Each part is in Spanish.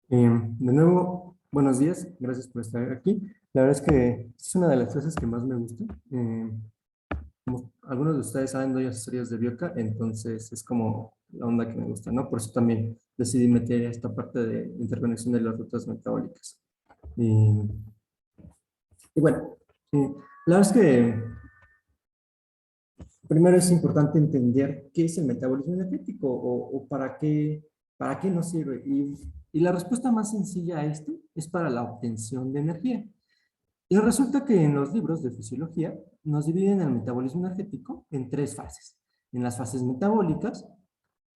De nuevo, buenos días, gracias por estar aquí. La verdad es que es una de las clases que más me gusta. Como algunos de ustedes saben, doy asesorías de bioca, entonces es como la onda que me gusta, ¿no? Por eso también decidí meter esta parte de interconexión de las rutas metabólicas. Y bueno, la verdad es que primero es importante entender qué es el metabolismo energético o para qué nos sirve. Y la respuesta más sencilla a esto es para la obtención de energía. Y resulta que en los libros de fisiología nos dividen el metabolismo energético en tres fases. En las fases metabólicas,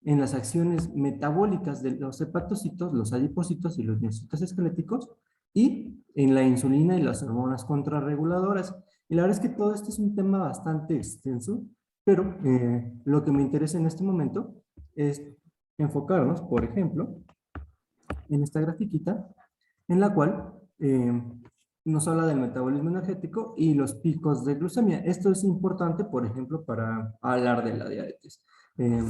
en las acciones metabólicas de los hepatocitos, los adipocitos y los miocitos esqueléticos, y en la insulina y las hormonas contrarreguladoras. Y la verdad es que todo esto es un tema bastante extenso, pero lo que me interesa en este momento es enfocarnos, por ejemplo, en esta grafiquita, en la cual nos habla del metabolismo energético y los picos de glucemia. Esto es importante, por ejemplo, para hablar de la diabetes. Eh,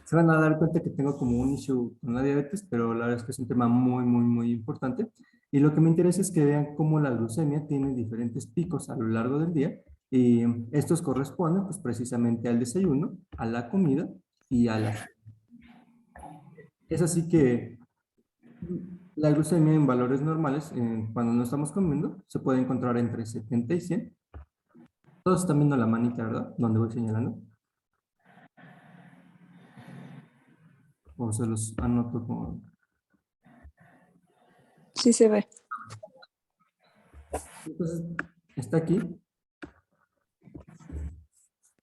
Se van a dar cuenta que tengo como un issue con la diabetes, pero la verdad es que es un tema muy importante. Y lo que me interesa es que vean cómo la glucemia tiene diferentes picos a lo largo del día y estos corresponden pues precisamente al desayuno, a la comida y a la... Es así que la glucemia en valores normales, cuando no estamos comiendo, se puede encontrar entre 70 y 100. Todos están viendo la manita, ¿verdad? Donde voy señalando. O se los anoto como... Sí se ve. Entonces, está aquí.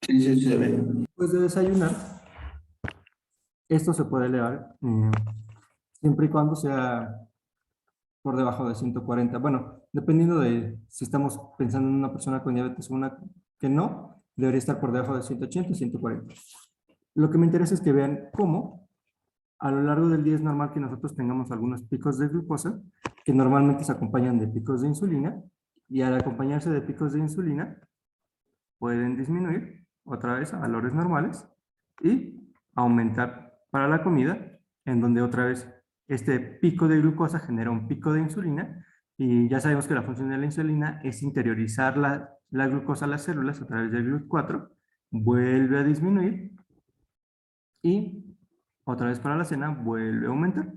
Sí, sí, se ve. Después de desayunar, esto se puede elevar siempre y cuando sea por debajo de 140. Bueno, dependiendo de si estamos pensando en una persona con diabetes o una que no, debería estar por debajo de 180 y 140. Lo que me interesa es que vean cómo a lo largo del día es normal que nosotros tengamos algunos picos de glucosa que normalmente se acompañan de picos de insulina y al acompañarse de picos de insulina pueden disminuir otra vez a valores normales y aumentar para la comida, en donde otra vez este pico de glucosa genera un pico de insulina y ya sabemos que la función de la insulina es interiorizar la glucosa a las células a través del GLUT4, vuelve a disminuir y otra vez para la cena vuelve a aumentar.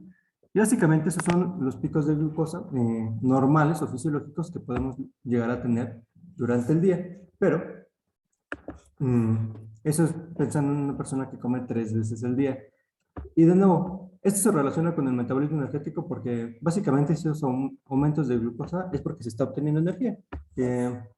Y básicamente esos son los picos de glucosa normales o fisiológicos que podemos llegar a tener durante el día. Pero eso es pensando en una persona que come 3 veces al día. Y de nuevo, esto se relaciona con el metabolismo energético porque básicamente esos aumentos de glucosa es porque se está obteniendo energía. Ya.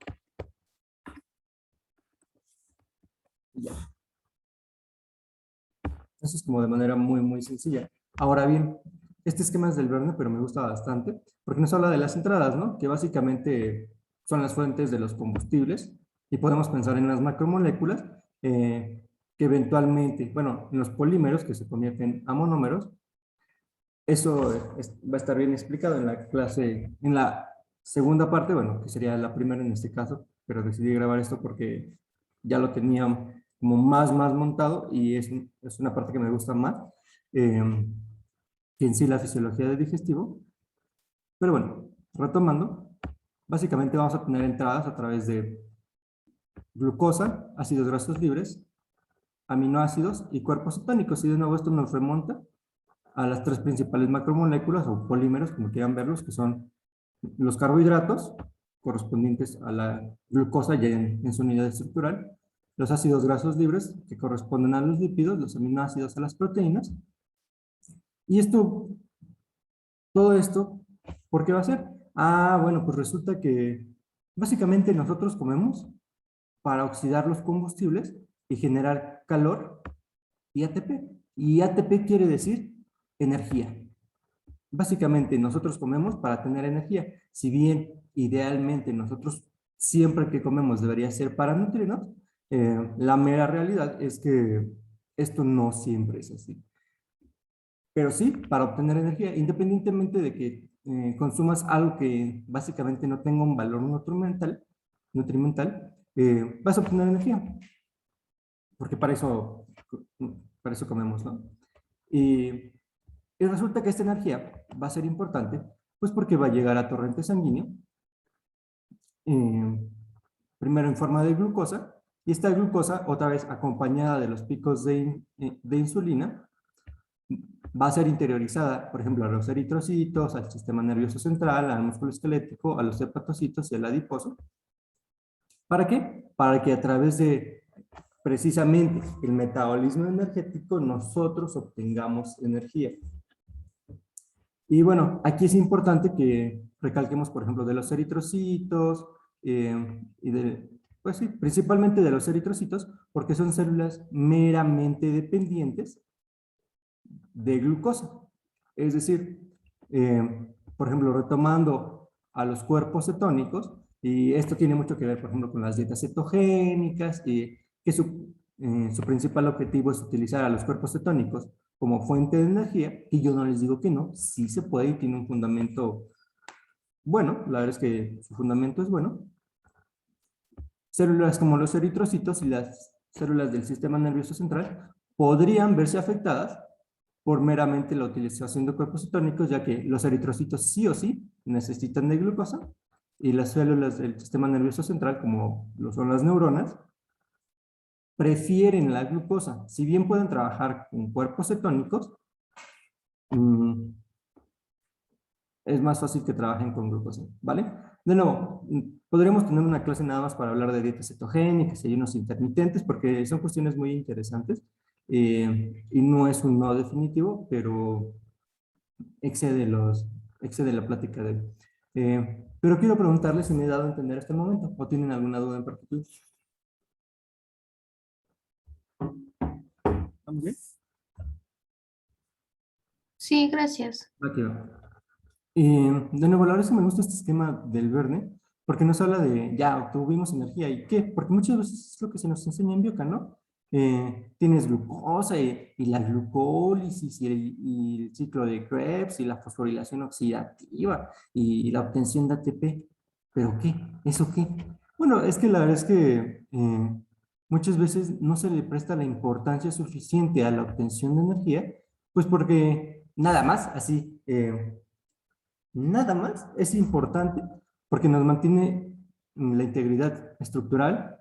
Eso es como de manera muy sencilla. Ahora bien, este esquema es del Verne, pero me gusta bastante porque nos habla de las entradas, ¿no? Que básicamente son las fuentes de los combustibles y podemos pensar en las macromoléculas que eventualmente, bueno, en los polímeros que se convierten a monómeros. Eso va a estar bien explicado en la clase, en la segunda parte, bueno, que sería la primera en este caso, pero decidí grabar esto porque ya lo tenía como más montado y es una parte que me gusta más eh, que en sí la fisiología del digestivo. Pero bueno, retomando, básicamente vamos a tener entradas a través de glucosa, ácidos grasos libres, aminoácidos y cuerpos cetónicos. Y de nuevo esto nos remonta a las tres principales macromoléculas o polímeros, como quieran verlos, que son los carbohidratos, correspondientes a la glucosa ya en su unidad estructural, los ácidos grasos libres, que corresponden a los lípidos, los aminoácidos a las proteínas, y todo esto, ¿por qué va a ser? Ah, bueno, pues resulta que básicamente nosotros comemos para oxidar los combustibles y generar calor y ATP. Y ATP quiere decir energía. Básicamente nosotros comemos para tener energía. Si bien idealmente nosotros siempre que comemos debería ser para nutrirnos, la mera realidad es que esto no siempre es así. Pero sí, para obtener energía, independientemente de que consumas algo que básicamente no tenga un valor nutrimental, vas a obtener energía. Porque para eso para eso comemos, ¿no? Y, y resulta que esta energía va a ser importante, pues porque va a llegar a torrente sanguíneo, eh, primero en forma de glucosa, y esta glucosa, otra vez acompañada de los picos de insulina, va a ser interiorizada, por ejemplo, a los eritrocitos, al sistema nervioso central, al músculo esquelético, a los hepatocitos y al adiposo. ¿Para qué? Para que a través de precisamente el metabolismo energético nosotros obtengamos energía. Y bueno, aquí es importante que recalquemos, por ejemplo, de los eritrocitos y de, pues sí, principalmente de los eritrocitos, porque son células meramente dependientes de glucosa. Es decir, por ejemplo, retomando a los cuerpos cetónicos, y esto tiene mucho que ver, por ejemplo, con las dietas cetogénicas, y que su principal objetivo es utilizar a los cuerpos cetónicos como fuente de energía, y yo no les digo que no, sí se puede y tiene un fundamento bueno, la verdad es que su fundamento es bueno. Células como los eritrocitos y las células del sistema nervioso central podrían verse afectadas por meramente la utilización de cuerpos cetónicos, ya que los eritrocitos sí o sí necesitan de glucosa y las células del sistema nervioso central, como lo son las neuronas, prefieren la glucosa. Si bien pueden trabajar con cuerpos cetónicos, es más fácil que trabajen con glucosa, ¿vale? De nuevo, podríamos tener una clase nada más para hablar de dietas cetogénicas y ayunos intermitentes, porque son cuestiones muy interesantes y no es un no definitivo, pero excede la plática de hoy. Pero quiero preguntarles si me he dado a entender hasta el momento, o tienen alguna duda en particular. ¿Estamos bien? Sí, gracias. Aquí va. De nuevo, la verdad es que me gusta este esquema del Verne, porque nos habla de, ya, obtuvimos energía, ¿y qué? Porque muchas veces es lo que se nos enseña en bioca, ¿no? Tienes glucosa y la glucólisis y el ciclo de Krebs y la fosforilación oxidativa y la obtención de ATP. ¿Pero qué? ¿Eso qué? Bueno, es que la verdad es que muchas veces no se le presta la importancia suficiente a la obtención de energía, pues porque nada más, así, nada más es importante porque nos mantiene la integridad estructural,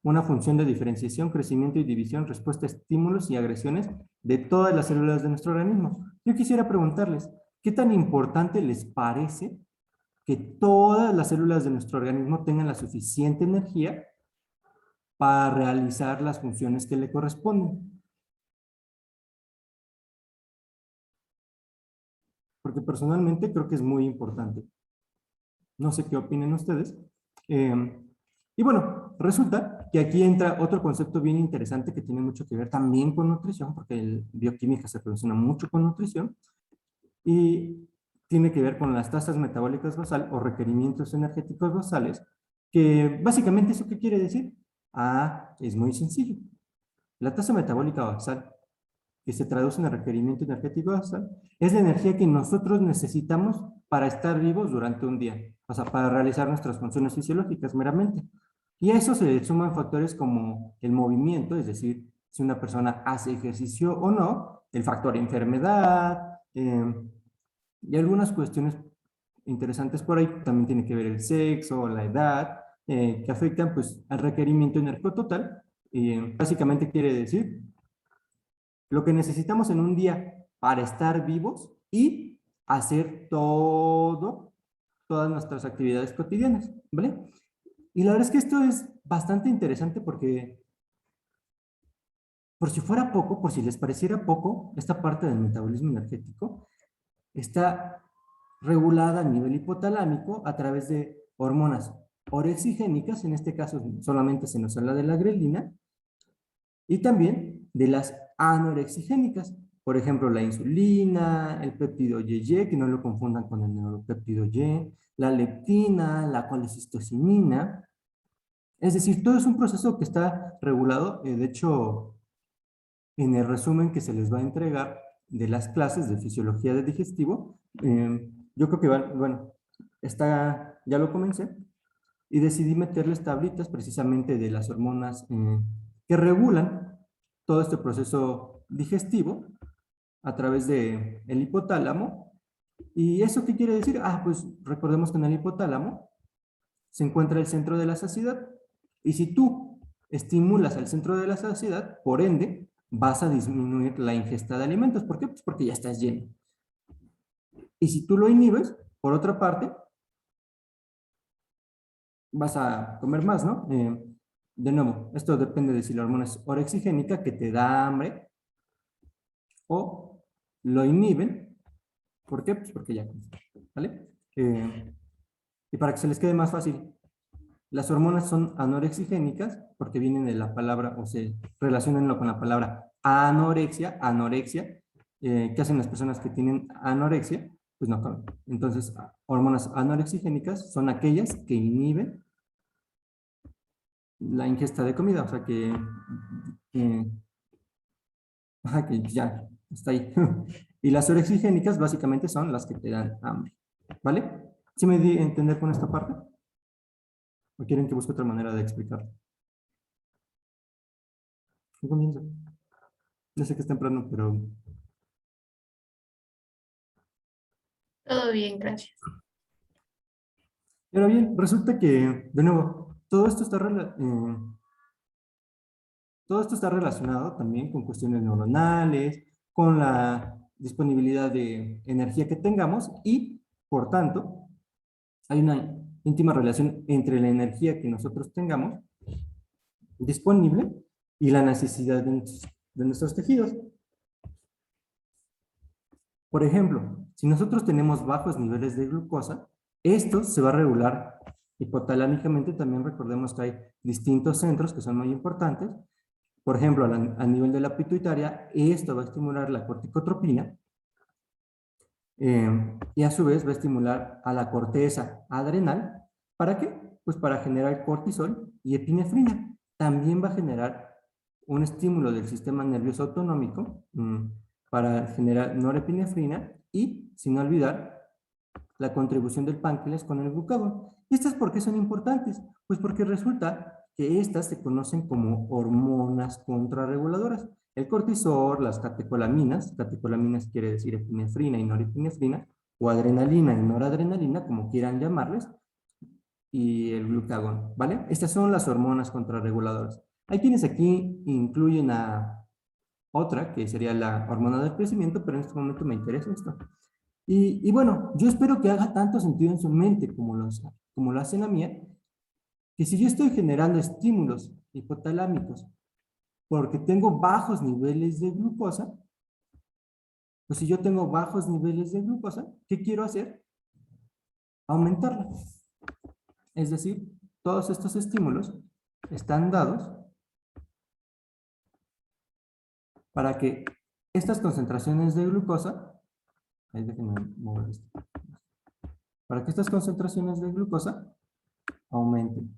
una función de diferenciación, crecimiento y división, respuesta a estímulos y agresiones de todas las células de nuestro organismo. Yo quisiera preguntarles, ¿qué tan importante les parece que todas las células de nuestro organismo tengan la suficiente energía para realizar las funciones que le corresponden? Porque personalmente creo que es muy importante. No sé qué opinen ustedes. Y bueno, resulta que aquí entra otro concepto bien interesante que tiene mucho que ver también con nutrición, porque el bioquímica se relaciona mucho con nutrición, y tiene que ver con las tasas metabólicas basal o requerimientos energéticos basales, que básicamente ¿eso qué quiere decir? Ah, es muy sencillo. La tasa metabólica basal, que se traduce en el requerimiento energético basal, es la energía que nosotros necesitamos para estar vivos durante un día, o sea, para realizar nuestras funciones fisiológicas meramente. Y a eso se le suman factores como el movimiento, es decir, si una persona hace ejercicio o no, el factor enfermedad, y algunas cuestiones interesantes por ahí, también tiene que ver el sexo, la edad, que afectan pues al requerimiento energético total. Básicamente quiere decir lo que necesitamos en un día para estar vivos y hacer todas nuestras actividades cotidianas, ¿vale? Y la verdad es que esto es bastante interesante porque, por si fuera poco, por si les pareciera poco, esta parte del metabolismo energético está regulada a nivel hipotalámico a través de hormonas orexigénicas, en este caso solamente se nos habla de la grelina, y también de las anorexigénicas, por ejemplo, la insulina, el péptido YY, que no lo confundan con el neuropéptido Y, la leptina, la colecistocinina. Es decir, todo es un proceso que está regulado, de hecho, en el resumen que se les va a entregar de las clases de fisiología del digestivo, yo creo que, bueno, ya lo comencé, y decidí meterles tablitas precisamente de las hormonas que regulan todo este proceso digestivo a través del hipotálamo. ¿Y eso qué quiere decir? Ah, pues recordemos que en el hipotálamo se encuentra el centro de la saciedad. Y si tú estimulas al centro de la saciedad, por ende, vas a disminuir la ingesta de alimentos. ¿Por qué? Pues porque ya estás lleno. Y si tú lo inhibes, por otra parte, vas a comer más, ¿no? De nuevo, esto depende de si la hormona es orexigénica, que te da hambre, o lo inhiben. ¿Por qué? Pues porque ya comes, ¿vale? Y para que se les quede más fácil, las hormonas son anorexigénicas porque vienen de la palabra, o se relacionan con la palabra anorexia. ¿Qué hacen las personas que tienen anorexia? Pues no comen. Entonces, hormonas anorexigénicas son aquellas que inhiben la ingesta de comida, o sea que ya está ahí. Y las orexigénicas básicamente son las que te dan hambre, ¿vale? ¿Sí me di a entender con esta parte? ¿O quieren que busque otra manera de explicarlo? ¿Qué comienza? Ya sé que es temprano, pero... Todo bien, gracias. Pero bien, resulta que, de nuevo, todo esto está relacionado también con cuestiones neuronales, con la disponibilidad de energía que tengamos y, por tanto, hay una íntima relación entre la energía que nosotros tengamos disponible y la necesidad de nuestros tejidos. Por ejemplo, si nosotros tenemos bajos niveles de glucosa, esto se va a regular hipotalámicamente. También recordemos que hay distintos centros que son muy importantes. Por ejemplo, a nivel de la pituitaria, esto va a estimular la corticotropina y a su vez va a estimular a la corteza adrenal. ¿Para qué? Pues para generar cortisol y epinefrina. También va a generar un estímulo del sistema nervioso autonómico para generar norepinefrina y, sin olvidar, la contribución del páncreas con el glucagón. ¿Y estas por qué son importantes? Pues porque resulta que estas se conocen como hormonas contrarreguladoras. El cortisol, las catecolaminas quiere decir epinefrina y norepinefrina, o adrenalina y noradrenalina, como quieran llamarles, y el glucagón, ¿vale? Estas son las hormonas contrarreguladoras. Hay quienes aquí incluyen a otra, que sería la hormona del crecimiento, pero en este momento me interesa esto. Y bueno, yo espero que haga tanto sentido en su mente como lo hace en la mía, que si yo estoy generando estímulos hipotalámicos porque tengo bajos niveles de glucosa, pues si yo tengo bajos niveles de glucosa, ¿qué quiero hacer? Aumentarla. Es decir, todos estos estímulos están dados para que estas concentraciones de glucosa, ahí déjenme mover esto, para que estas concentraciones de glucosa aumenten.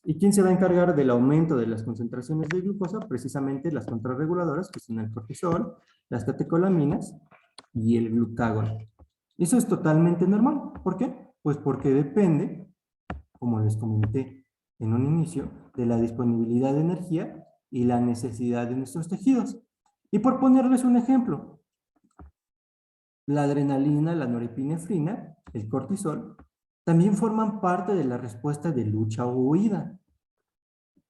¿Y quién se va a encargar del aumento de las concentraciones de glucosa? Precisamente las contrarreguladoras, que son el cortisol, las catecolaminas y el glucagón. Eso es totalmente normal. ¿Por qué? Pues porque depende, como les comenté en un inicio, de la disponibilidad de energía y la necesidad de nuestros tejidos. Y por ponerles un ejemplo, la adrenalina, la norepinefrina, el cortisol, también forman parte de la respuesta de lucha o huida.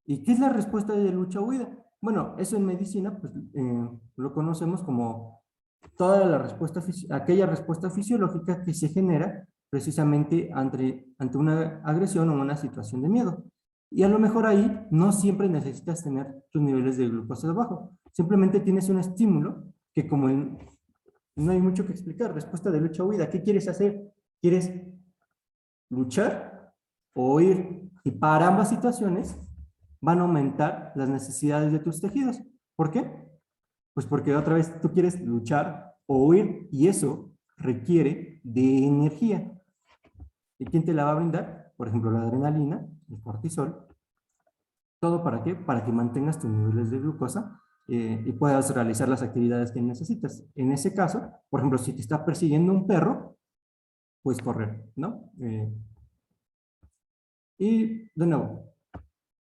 ¿Y qué es la respuesta de lucha o huida? Bueno, eso en medicina pues, lo conocemos como toda la respuesta, aquella respuesta fisiológica que se genera precisamente ante una agresión o una situación de miedo. Y a lo mejor ahí no siempre necesitas tener tus niveles de glucosa bajo. Simplemente tienes un estímulo que como no hay mucho que explicar. Respuesta de lucha o huida. ¿Qué quieres hacer? ¿Quieres luchar o huir? Y para ambas situaciones van a aumentar las necesidades de tus tejidos. ¿Por qué? Pues porque otra vez tú quieres luchar o huir y eso requiere de energía. ¿Y quién te la va a brindar? Por ejemplo, la adrenalina, el cortisol. ¿Todo para qué? Para que mantengas tus niveles de glucosa y puedas realizar las actividades que necesitas. En ese caso, por ejemplo, si te está persiguiendo un perro, puedes correr, ¿no? Y de nuevo,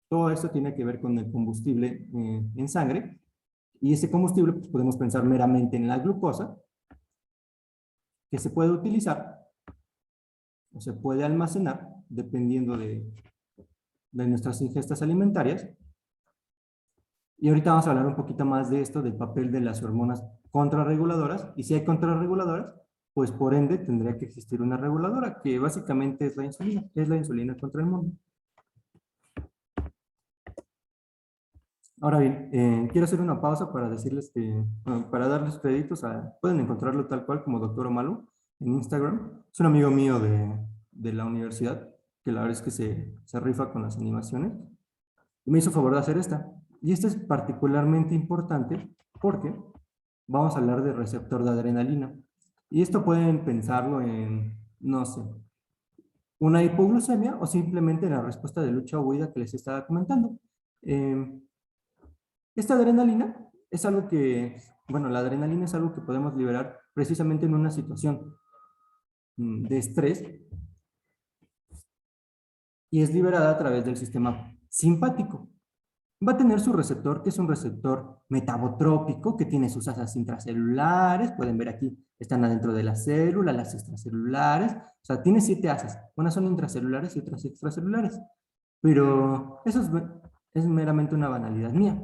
todo esto tiene que ver con el combustible en sangre, Y ese combustible pues, podemos pensar meramente en la glucosa, que se puede utilizar o se puede almacenar dependiendo de nuestras ingestas alimentarias. Y ahorita vamos a hablar un poquito más de esto, del papel de las hormonas contrarreguladoras. Y si hay contrarreguladoras, pues por ende tendría que existir una reguladora, que básicamente es la insulina contra el mundo. Ahora bien, quiero hacer una pausa para decirles que, bueno, para darles créditos, pueden encontrarlo tal cual como Dr. Omalu en Instagram. Es un amigo mío de la universidad, que la verdad es que se rifa con las animaciones. Y me hizo favor de hacer esta. Y esta es particularmente importante porque vamos a hablar de receptor de adrenalina. Y esto pueden pensarlo en, no sé, una hipoglucemia o simplemente la respuesta de lucha o huida que les estaba comentando. Esta adrenalina es algo que, bueno, la adrenalina es algo que podemos liberar precisamente en una situación de estrés y es liberada a través del sistema simpático. Va a tener su receptor, que es un receptor metabotrópico, que tiene sus asas intracelulares, pueden ver aquí, están adentro de la célula, las extracelulares, o sea, tiene 7 asas, unas son intracelulares y otras extracelulares, pero eso es meramente una banalidad mía.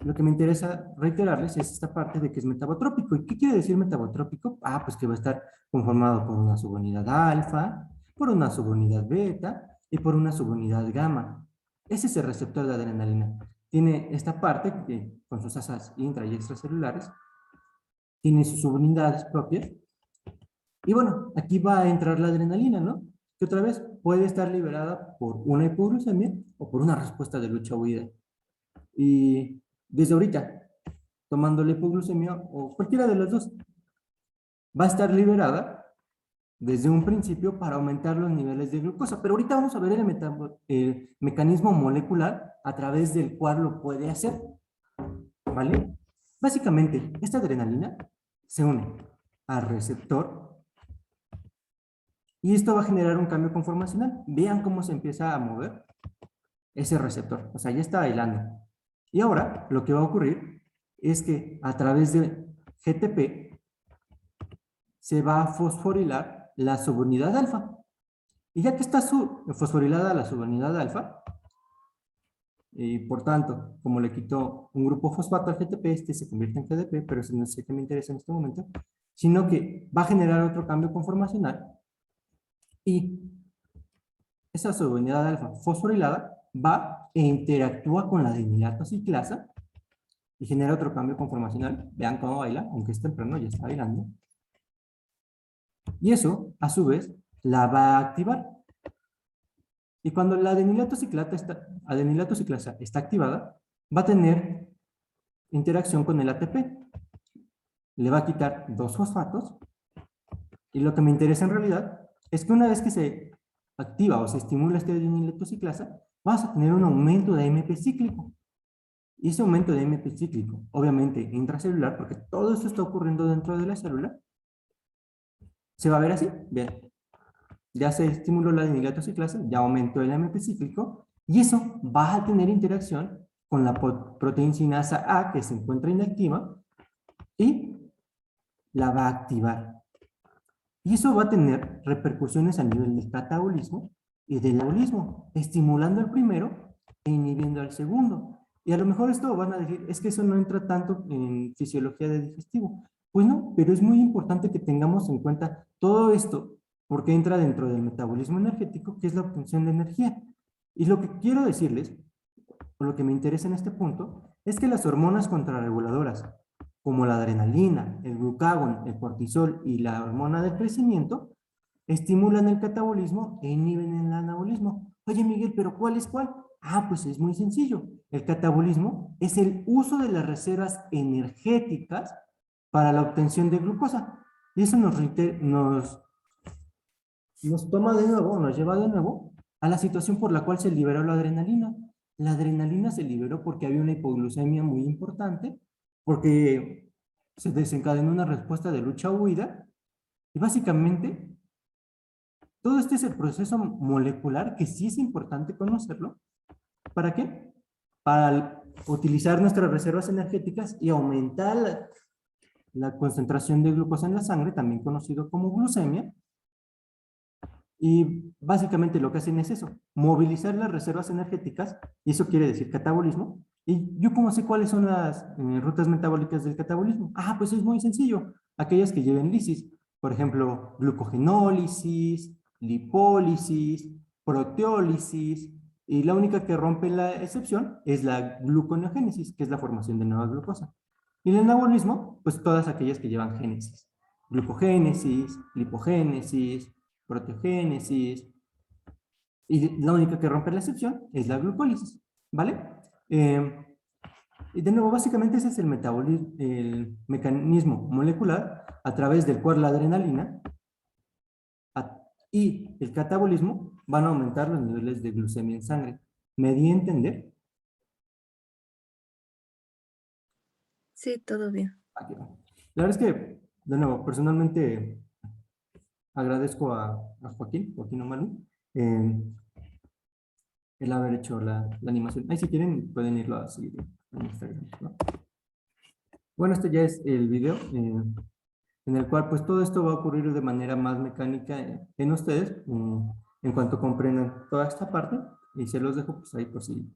Lo que me interesa reiterarles es esta parte de que es metabotrópico. ¿Y qué quiere decir metabotrópico? Pues que va a estar conformado por una subunidad alfa, por una subunidad beta y por una subunidad gamma. Ese es el receptor de adrenalina. Tiene esta parte que, con sus asas intra y extracelulares, tiene sus subunidades propias. Y bueno, aquí va a entrar la adrenalina, ¿no? Que otra vez puede estar liberada por una hipoglucemia o por una respuesta de lucha-huida. Y desde ahorita, tomando la hipoglucemia o cualquiera de las dos, va a estar liberada desde un principio para aumentar los niveles de glucosa. Pero ahorita vamos a ver el mecanismo molecular a través del cual lo puede hacer. ¿Vale? Básicamente, esta adrenalina se une al receptor y esto va a generar un cambio conformacional. Vean cómo se empieza a mover ese receptor. O sea, ya está bailando. Y ahora, lo que va a ocurrir es que a través de GTP se va a fosforilar la subunidad alfa. Y ya que está fosforilada la subunidad alfa, y por tanto, como le quitó un grupo fosfato al GTP, este se convierte en GDP, pero eso no es el que me interesa en este momento, sino que va a generar otro cambio conformacional y esa subunidad alfa fosforilada va e interactúa con la adenilato ciclasa y genera otro cambio conformacional. Vean cómo baila, aunque es temprano, ya está bailando. Y eso, a su vez, la va a activar. Y cuando la adenilato ciclasa está activada, va a tener interacción con el ATP. Le va a quitar 2 fosfatos. Y lo que me interesa en realidad es que una vez que se activa o se estimula este adenilato ciclasa, vas a tener un aumento de AMP cíclico. Y ese aumento de AMP cíclico, obviamente intracelular, porque todo esto está ocurriendo dentro de la célula, se va a ver así. Vean, ya se estimuló la adenilato ciclasa, ya aumentó el AMP cíclico, y eso va a tener interacción con la proteincinasa A, que se encuentra inactiva, y la va a activar. Y eso va a tener repercusiones a nivel del catabolismo y del anabolismo, estimulando al primero e inhibiendo al segundo. Y a lo mejor esto van a decir, es que eso no entra tanto en fisiología de digestivo. Pues no, pero es muy importante que tengamos en cuenta todo esto, porque entra dentro del metabolismo energético, que es la obtención de energía. Y lo que quiero decirles, o lo que me interesa en este punto, es que las hormonas contrarreguladoras, como la adrenalina, el glucagón, el cortisol y la hormona del crecimiento, estimulan el catabolismo e inhiben el anabolismo. Oye, Miguel, ¿pero cuál es cuál? Pues es muy sencillo. El catabolismo es el uso de las reservas energéticas para la obtención de glucosa. Y eso nos toma de nuevo, nos lleva de nuevo a la situación por la cual se liberó la adrenalina. La adrenalina se liberó porque había una hipoglucemia muy importante, porque se desencadenó una respuesta de lucha o huida, y básicamente todo este es el proceso molecular que sí es importante conocerlo. ¿Para qué? para utilizar nuestras reservas energéticas y aumentar la concentración de glucosa en la sangre, también conocido como glucemia. Y básicamente lo que hacen es eso, movilizar las reservas energéticas, y eso quiere decir catabolismo. ¿Y yo cómo sé cuáles son las rutas metabólicas del catabolismo? Ah, pues es muy sencillo, aquellas que lleven lisis, por ejemplo, glucogenólisis, lipólisis, proteólisis, y la única que rompe la excepción es la gluconeogénesis, que es la formación de nueva glucosa. Y el anabolismo, pues todas aquellas que llevan génesis, glucogénesis, lipogénesis, proteogénesis, y la única que rompe la excepción es la glucólisis, ¿vale? Y de nuevo, básicamente ese es el mecanismo molecular a través del cual la adrenalina y el catabolismo van a aumentar los niveles de glucemia en sangre. ¿Me di a entender? Sí, todo bien. Aquí va. La verdad es que, de nuevo, personalmente agradezco a Joaquín Omalu, el haber hecho la animación. Ahí si quieren pueden irlo a seguir en Instagram, ¿no? Bueno, este ya es el video en el cual pues todo esto va a ocurrir de manera más mecánica en ustedes en cuanto comprendan toda esta parte, y se los dejo pues ahí por si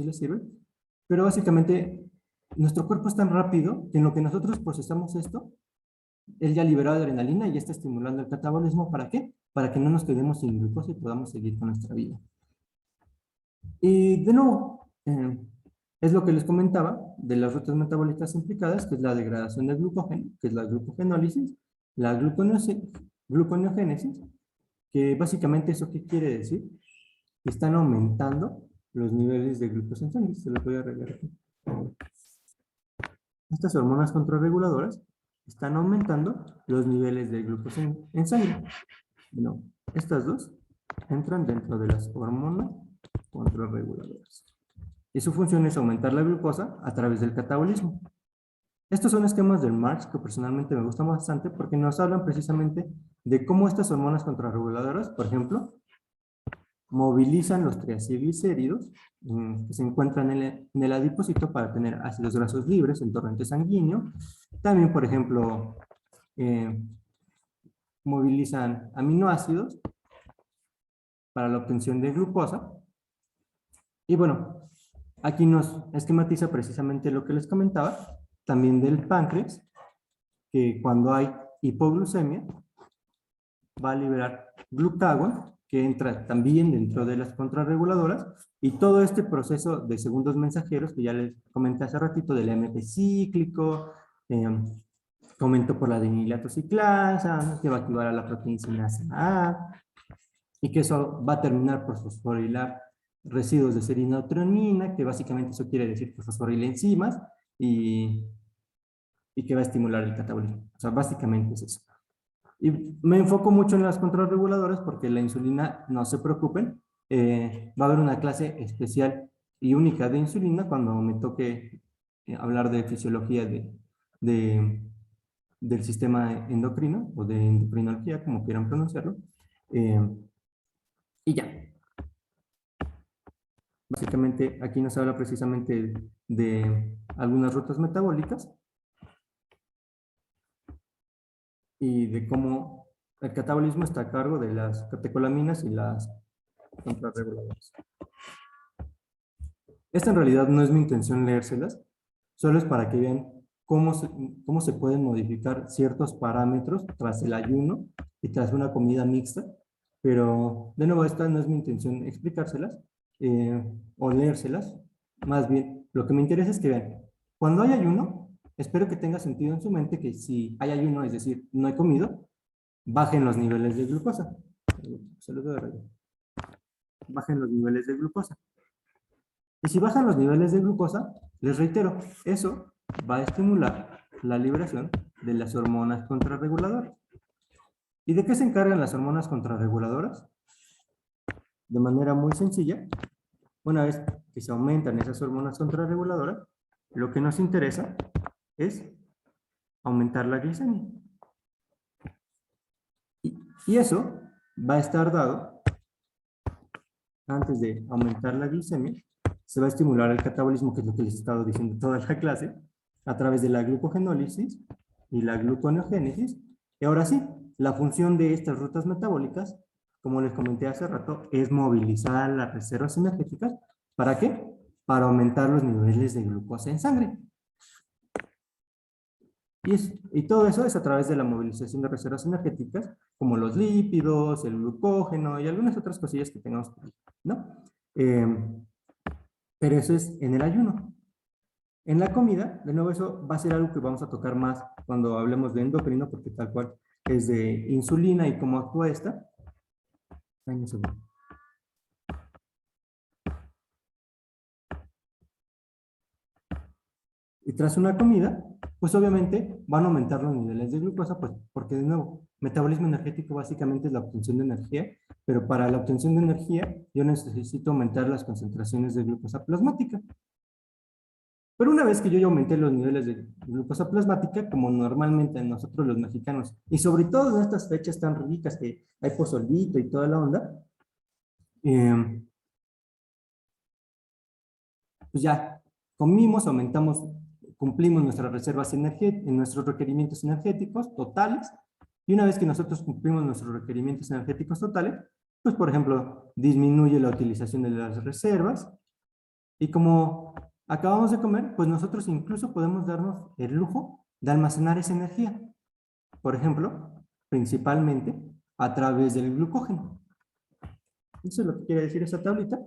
les sirve. Pero básicamente nuestro cuerpo es tan rápido que en lo que nosotros procesamos esto, él ya liberó adrenalina y ya está estimulando el catabolismo. ¿Para qué? Para que no nos quedemos sin glucosa y podamos seguir con nuestra vida. Y de nuevo, es lo que les comentaba de las rutas metabólicas implicadas, que es la degradación del glucógeno, que es la glucogenólisis, la gluconeogénesis, que básicamente eso ¿qué quiere decir? Que están aumentando los niveles de glucosa en sangre. Se los voy a arreglar aquí. Estas hormonas contrarreguladoras están aumentando los niveles de glucosa en sangre. Bueno, estas dos entran dentro de las hormonas contrarreguladoras. Y su función es aumentar la glucosa a través del catabolismo. Estos son esquemas del Marx que personalmente me gustan bastante porque nos hablan precisamente de cómo estas hormonas contrarreguladoras, por ejemplo, movilizan los triacilglicéridos que se encuentran en el adipocito para tener ácidos grasos libres en torrente sanguíneo. También, por ejemplo, movilizan aminoácidos para la obtención de glucosa. Y bueno, aquí nos esquematiza precisamente lo que les comentaba, también del páncreas, que cuando hay hipoglucemia va a liberar glucagón, que entra también dentro de las contrarreguladoras, y todo este proceso de segundos mensajeros que ya les comenté hace ratito del AMP cíclico, comento por la dinilatociclasa, que va a activar a la proteincinasa A, y que eso va a terminar por fosforilar residuos de serina o treonina, que básicamente eso quiere decir que fosforila enzimas, y que va a estimular el catabolismo. O sea, básicamente es eso. Y me enfoco mucho en las contrarreguladoras porque la insulina, no se preocupen, va a haber una clase especial y única de insulina cuando me toque hablar de fisiología del sistema endocrino o de endocrinología, como quieran pronunciarlo. Y ya. Básicamente aquí nos habla precisamente de algunas rutas metabólicas y de cómo el catabolismo está a cargo de las catecolaminas y las contrarreguladoras. Esta en realidad no es mi intención leérselas, solo es para que vean cómo se pueden modificar ciertos parámetros tras el ayuno y tras una comida mixta, pero de nuevo esta no es mi intención explicárselas o leérselas, más bien lo que me interesa es que vean, cuando hay ayuno, espero que tenga sentido en su mente que si hay ayuno, es decir, no he comido, bajen los niveles de glucosa. Se los doy a rayar. Bajen los niveles de glucosa. Y si bajan los niveles de glucosa, les reitero, eso va a estimular la liberación de las hormonas contrarreguladoras. ¿Y de qué se encargan las hormonas contrarreguladoras? De manera muy sencilla, una vez que se aumentan esas hormonas contrarreguladoras, lo que nos interesa es aumentar la glicemia. Y eso va a estar dado, antes de aumentar la glicemia, se va a estimular el catabolismo, que es lo que les he estado diciendo toda la clase, a través de la glucogenólisis y la gluconeogénesis. Y ahora sí, la función de estas rutas metabólicas, como les comenté hace rato, es movilizar las reservas energéticas. ¿Para qué? Para aumentar los niveles de glucosa en sangre. Y todo eso es a través de la movilización de reservas energéticas, como los lípidos, el glucógeno y algunas otras cosillas que tengamos por ahí, ¿no? Pero eso es en el ayuno. En la comida, de nuevo, eso va a ser algo que vamos a tocar más cuando hablemos de endocrino, porque tal cual es de insulina y cómo actúa esta. Ay, no sé. Y tras una comida, pues obviamente van a aumentar los niveles de glucosa, pues porque de nuevo, metabolismo energético básicamente es la obtención de energía, pero para la obtención de energía yo necesito aumentar las concentraciones de glucosa plasmática. Pero una vez que yo ya aumenté los niveles de glucosa plasmática, como normalmente nosotros los mexicanos, y sobre todo en estas fechas tan ricas que hay pozolito y toda la onda, pues ya comimos, aumentamos, cumplimos nuestras reservas energéticas, nuestros requerimientos energéticos totales, y una vez que nosotros cumplimos nuestros requerimientos energéticos totales, pues por ejemplo, disminuye la utilización de las reservas, y como acabamos de comer, pues nosotros incluso podemos darnos el lujo de almacenar esa energía. Por ejemplo, principalmente a través del glucógeno. Eso es lo que quiere decir esa tablita.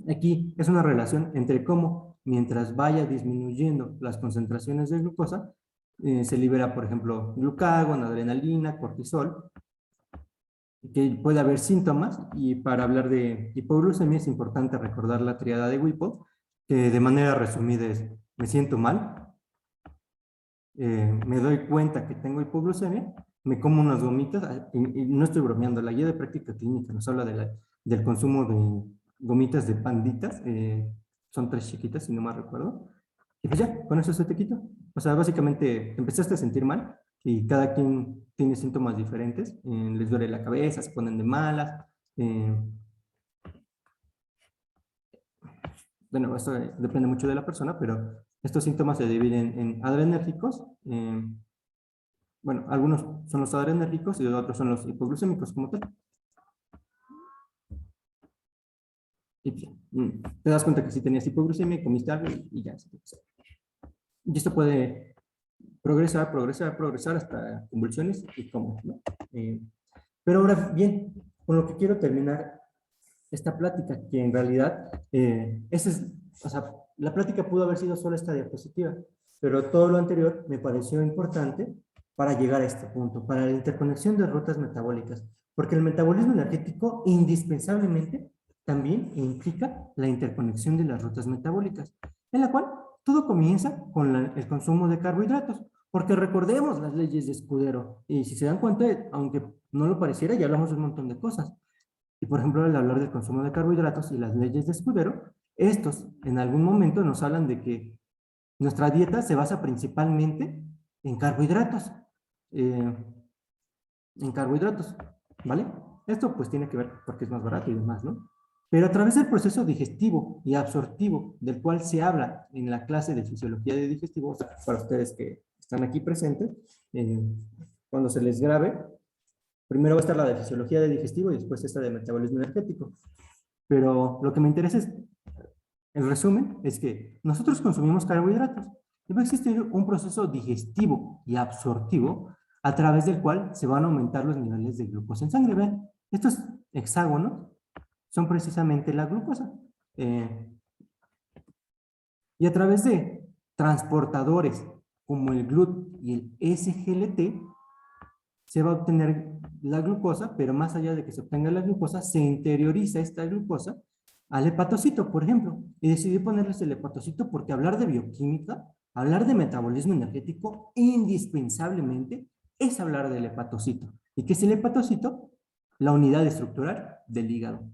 Aquí es una relación entre cómo, mientras vaya disminuyendo las concentraciones de glucosa, se libera, por ejemplo, glucagón, adrenalina, cortisol, que puede haber síntomas, y para hablar de hipoglucemia es importante recordar la triada de Whipple, que de manera resumida es: me siento mal, me doy cuenta que tengo hipoglucemia, me como unas gomitas, y no estoy bromeando, la guía de práctica clínica nos habla del consumo de gomitas de panditas, son 3 chiquitas si no mal recuerdo, y pues ya, con eso se te quita. O sea, básicamente empezaste a sentir mal, y cada quien tiene síntomas diferentes, les duele la cabeza, se ponen de malas, bueno, esto depende mucho de la persona, pero estos síntomas se dividen en adrenérgicos, bueno, algunos son los adrenérgicos y otros son los hipoglucémicos como tal. Y te das cuenta que si tenías hipoglucemia, comiste algo y ya se te pasó. Y esto puede progresar hasta convulsiones y cómo, ¿no? Pero ahora bien, con lo que quiero terminar esta plática, que en realidad, o sea, la plática pudo haber sido solo esta diapositiva, pero todo lo anterior me pareció importante para llegar a este punto, para la interconexión de rutas metabólicas, porque el metabolismo energético indispensablemente también implica la interconexión de las rutas metabólicas, en la cual todo comienza con el consumo de carbohidratos, porque recordemos las leyes de Escudero, y si se dan cuenta, aunque no lo pareciera, ya hablamos de un montón de cosas. Y por ejemplo, al hablar del consumo de carbohidratos y las leyes de Escudero, estos en algún momento nos hablan de que nuestra dieta se basa principalmente en carbohidratos. ¿Vale? Esto pues tiene que ver porque es más barato y demás, ¿no? Pero a través del proceso digestivo y absortivo, del cual se habla en la clase de fisiología de digestivo, o sea, para ustedes que están aquí presentes, cuando se les grabe, primero va a estar la de fisiología de digestivo y después esta de metabolismo energético. Pero lo que me interesa es, el resumen, es que nosotros consumimos carbohidratos y va a existir un proceso digestivo y absortivo a través del cual se van a aumentar los niveles de glucosa en sangre. Ven, estos hexágonos son precisamente la glucosa. Y a través de transportadores como el GLUT y el SGLT, se va a obtener la glucosa, pero más allá de que se obtenga la glucosa, se interioriza esta glucosa al hepatocito, por ejemplo. Y decidí ponerles el hepatocito porque hablar de bioquímica, hablar de metabolismo energético, indispensablemente es hablar del hepatocito. ¿Y qué es el hepatocito? La unidad estructural del hígado.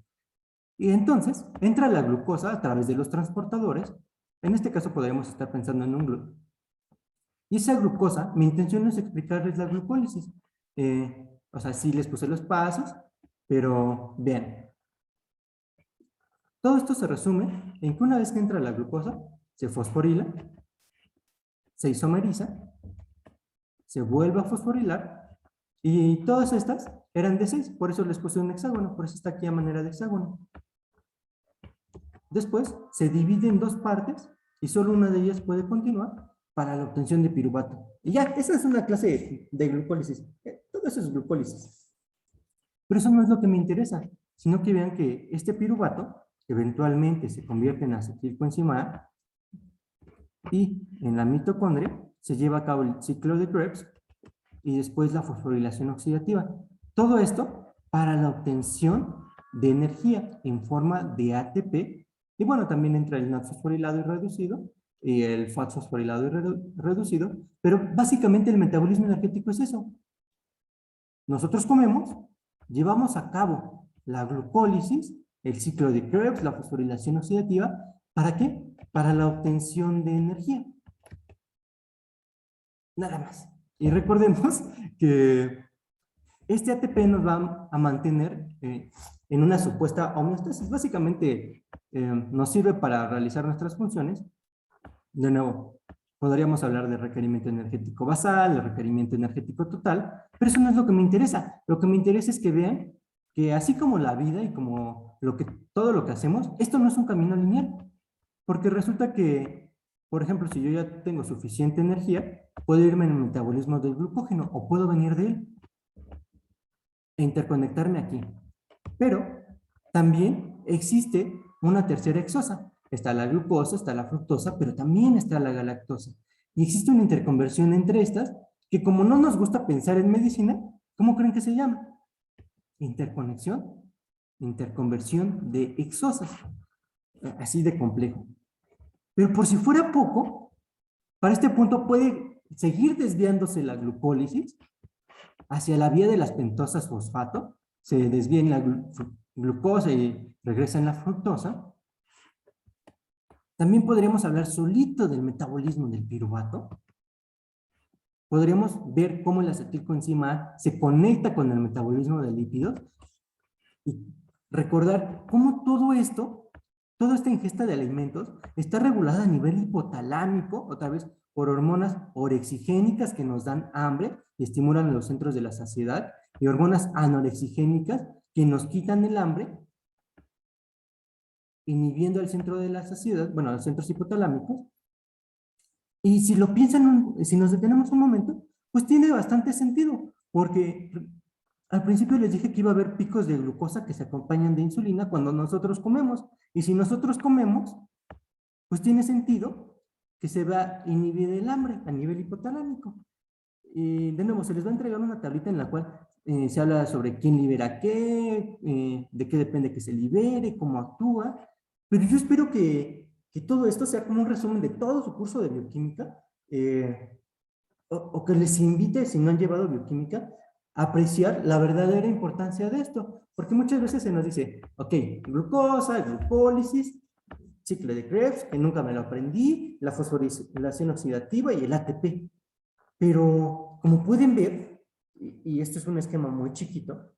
Y entonces entra la glucosa a través de los transportadores. En este caso podríamos estar pensando en un GLUT. Y esa glucosa, mi intención es explicarles la glucólisis. O sea, sí les puse los pasos, pero vean. Todo esto se resume en que una vez que entra la glucosa, se fosforila, se isomeriza, se vuelve a fosforilar, y todas estas eran de 6, por eso les puse un hexágono, por eso está aquí a manera de hexágono. Después se divide en 2 partes y solo una de ellas puede continuar para la obtención de piruvato. Y ya, esa es una clase de glucólisis. Todo eso es glucólisis. Pero eso no es lo que me interesa, sino que vean que este piruvato eventualmente se convierte en acetilcoenzima A y en la mitocondria se lleva a cabo el ciclo de Krebs y después la fosforilación oxidativa. Todo esto para la obtención de energía en forma de ATP. Y bueno, también entra el NAD fosforilado y reducido y el FAT fosforilado y reducido, pero básicamente el metabolismo energético es eso. Nosotros comemos, llevamos a cabo la glucólisis, el ciclo de Krebs, la fosforilación oxidativa, ¿para qué? Para la obtención de energía. Nada más. Y recordemos que este ATP nos va a mantener en una supuesta homeostasis. Básicamente nos sirve para realizar nuestras funciones. De nuevo, podríamos hablar de requerimiento energético basal, de requerimiento energético total, pero eso no es lo que me interesa. Lo que me interesa es que vean que así como la vida y como todo lo que hacemos, esto no es un camino lineal. Porque resulta que, por ejemplo, si yo ya tengo suficiente energía, puedo irme en el metabolismo del glucógeno o puedo venir de él e interconectarme aquí. Pero también existe una tercera exosa. Está la glucosa, está la fructosa, pero también está la galactosa. Y existe una interconversión entre estas que, como no nos gusta pensar en medicina, ¿cómo creen que se llama? Interconexión, interconversión de exosas. Así de complejo. Pero por si fuera poco, para este punto puede seguir desviándose la glucólisis hacia la vía de las pentosas fosfato, se desvía en la glucosa y regresa en la fructosa. También podríamos hablar solito del metabolismo del piruvato. Podríamos ver cómo el acetilcoenzima A se conecta con el metabolismo de lípidos y recordar cómo todo esto, toda esta ingesta de alimentos está regulada a nivel hipotalámico, otra vez por hormonas orexigénicas que nos dan hambre y estimulan los centros de la saciedad, y hormonas anorexigénicas que nos quitan el hambre, inhibiendo el centro de la saciedad, bueno, los centros hipotalámicos. Y si lo piensan, si nos detenemos un momento, pues tiene bastante sentido, porque al principio les dije que iba a haber picos de glucosa que se acompañan de insulina cuando nosotros comemos, y si nosotros comemos, pues tiene sentido que se va a inhibir el hambre a nivel hipotalámico. Y de nuevo, se les va a entregar una tablita en la cual se habla sobre quién libera qué, de qué depende que se libere, cómo actúa, pero yo espero que todo esto sea como un resumen de todo su curso de bioquímica, o que les invite, si no han llevado bioquímica, a apreciar la verdadera importancia de esto, porque muchas veces se nos dice, ok, glucosa, glucólisis, ciclo de Krebs, que nunca me lo aprendí, la fosforilación oxidativa y el ATP. Pero, como pueden ver, y este es un esquema muy chiquito,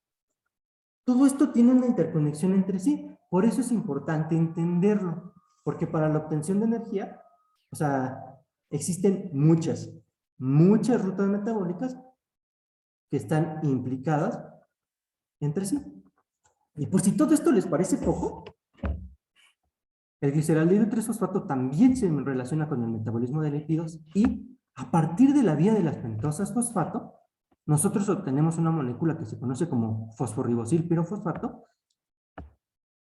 todo esto tiene una interconexión entre sí. Por eso es importante entenderlo, porque para la obtención de energía, o sea, existen muchas rutas metabólicas que están implicadas entre sí. Y por si todo esto les parece poco, el gliceraldehido 3-fosfato también se relaciona con el metabolismo de lípidos, y a partir de la vía de las pentosas fosfato, nosotros obtenemos una molécula que se conoce como fosforribosil pirofosfato,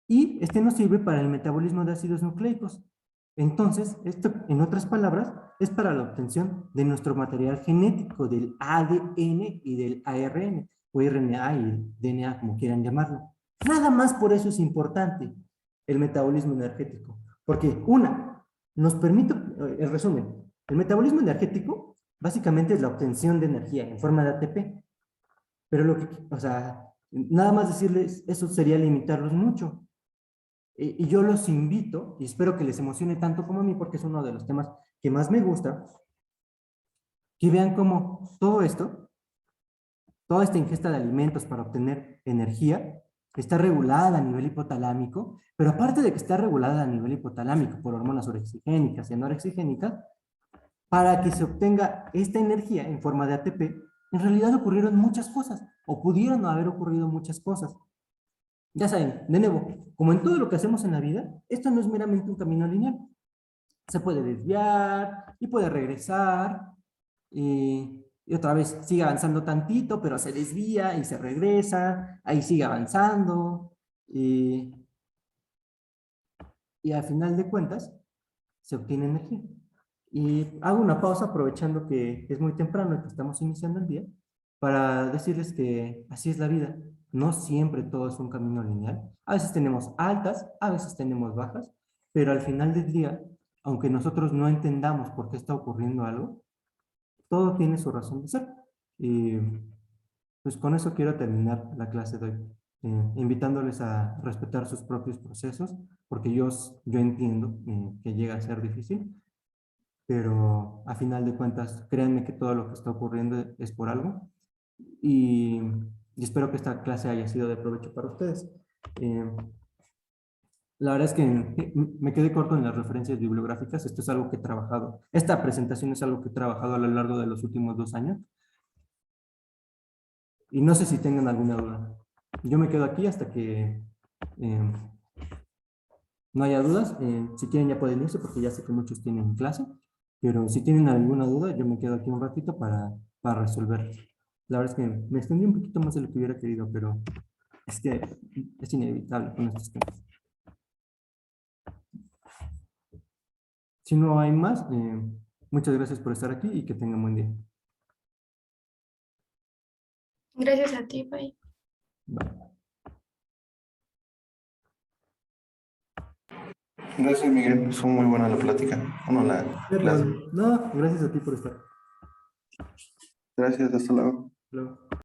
y este nos sirve para el metabolismo de ácidos nucleicos. Entonces, esto, en otras palabras, es para la obtención de nuestro material genético, del ADN y del ARN, o RNA y DNA, como quieran llamarlo. Nada más por eso es importante el metabolismo energético, porque nos permite, en resumen, el metabolismo energético básicamente es la obtención de energía en forma de ATP, pero o sea, nada más decirles eso sería limitarlos mucho. Y yo los invito, y espero que les emocione tanto como a mí, porque es uno de los temas que más me gusta, que vean cómo todo esto, toda esta ingesta de alimentos para obtener energía, está regulada a nivel hipotalámico, pero aparte de que está regulada a nivel hipotalámico por hormonas orexigénicas y anorexigénicas, para que se obtenga esta energía en forma de ATP, en realidad ocurrieron muchas cosas, o pudieron haber ocurrido muchas cosas. Ya saben, de nuevo, como en todo lo que hacemos en la vida, esto no es meramente un camino lineal. Se puede desviar y puede regresar, y otra vez sigue avanzando tantito, pero se desvía y se regresa, ahí sigue avanzando, y al final de cuentas se obtiene energía. Y hago una pausa aprovechando que es muy temprano y que estamos iniciando el día para decirles que así es la vida. No siempre todo es un camino lineal. A veces tenemos altas, a veces tenemos bajas, pero al final del día, aunque nosotros no entendamos por qué está ocurriendo algo, todo tiene su razón de ser. Y pues con eso quiero terminar la clase de hoy, invitándoles a respetar sus propios procesos, porque yo entiendo que llega a ser difícil, pero a final de cuentas, créanme que todo lo que está ocurriendo es por algo, y, y espero que esta clase haya sido de provecho para ustedes. Eh, la verdad es que me quedé corto en las referencias bibliográficas. Esto es algo que he trabajado. Esta presentación es algo que he trabajado a lo largo de los últimos 2 años. Y no sé si tengan alguna duda. Yo me quedo aquí hasta que eh, no haya dudas. Si quieren ya pueden irse porque ya sé que muchos tienen clase. Pero si tienen alguna duda, yo me quedo aquí un ratito para resolver. La verdad es que me extendí un poquito más de lo que hubiera querido, pero es que es inevitable con estos temas. Si no hay más, muchas gracias por estar aquí y que tengan buen día. Gracias a ti, bye. Bye. Gracias, Miguel. Fue muy buena la plática. Bueno, la clase. No, gracias a ti por estar. Gracias, hasta luego. Luego.